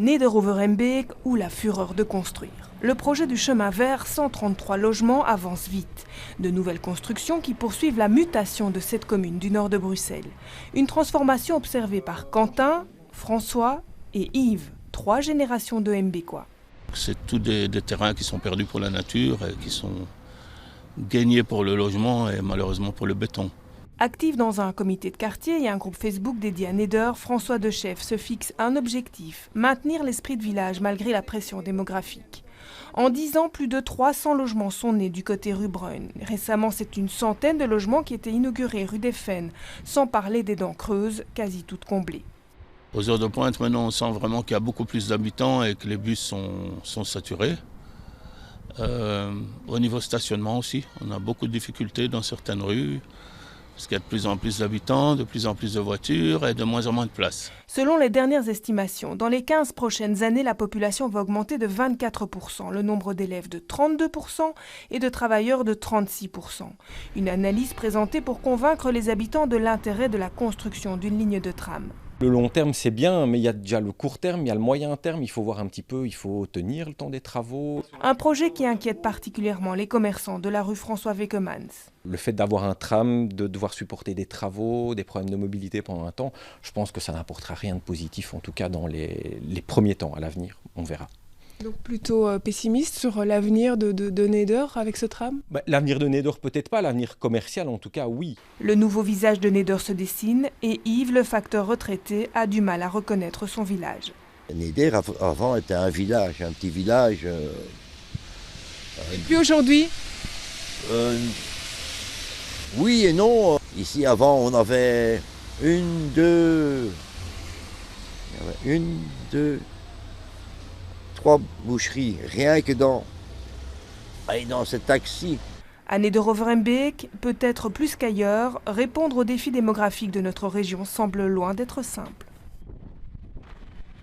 Nederoverembeek ou la fureur de construire. Le projet du chemin vert 133 logements avance vite. De nouvelles constructions qui poursuivent la mutation de cette commune du nord de Bruxelles. Une transformation observée par Quentin, François et Yves, 3 générations de Mbécois. C'est tous des terrains qui sont perdus pour la nature et qui sont gagnés pour le logement et malheureusement pour le béton. Actif dans un comité de quartier et un groupe Facebook dédié à Neder, François Dechef se fixe un objectif, maintenir l'esprit de village malgré la pression démographique. En 10 ans, plus de 300 logements sont nés du côté rue Brun. Récemment, c'est une centaine de logements qui étaient inaugurés rue des Fennes, sans parler des dents creuses, quasi toutes comblées. Aux heures de pointe, maintenant, on sent vraiment qu'il y a beaucoup plus d'habitants et que les bus sont saturés. Au niveau stationnement aussi, on a beaucoup de difficultés dans certaines rues. Parce qu'il y a de plus en plus d'habitants, de plus en plus de voitures et de moins en moins de places. Selon les dernières estimations, dans les 15 prochaines années, la population va augmenter de 24%, le nombre d'élèves de 32% et de travailleurs de 36%. Une analyse présentée pour convaincre les habitants de l'intérêt de la construction d'une ligne de tram. Le long terme, c'est bien, mais il y a déjà le court terme, il y a le moyen terme. Il faut voir un petit peu, il faut tenir le temps des travaux. Un projet qui inquiète particulièrement les commerçants de la rue François Wekemans. Le fait d'avoir un tram, de devoir supporter des travaux, des problèmes de mobilité pendant un temps, je pense que ça n'apportera rien de positif, en tout cas dans les premiers temps. À l'avenir, on verra. Donc plutôt pessimiste sur l'avenir de Neder avec ce tram ? L'avenir de Neder, peut-être pas, l'avenir commercial en tout cas, oui. Le nouveau visage de Neder se dessine et Yves, le facteur retraité, a du mal à reconnaître son village. Neder avant était un village, un petit village. Et puis aujourd'hui ? Oui et non. Ici avant on avait une, deux, 3 boucheries, rien que dans ce taxi. À Nederoverembeek, peut-être plus qu'ailleurs, répondre aux défis démographiques de notre région semble loin d'être simple.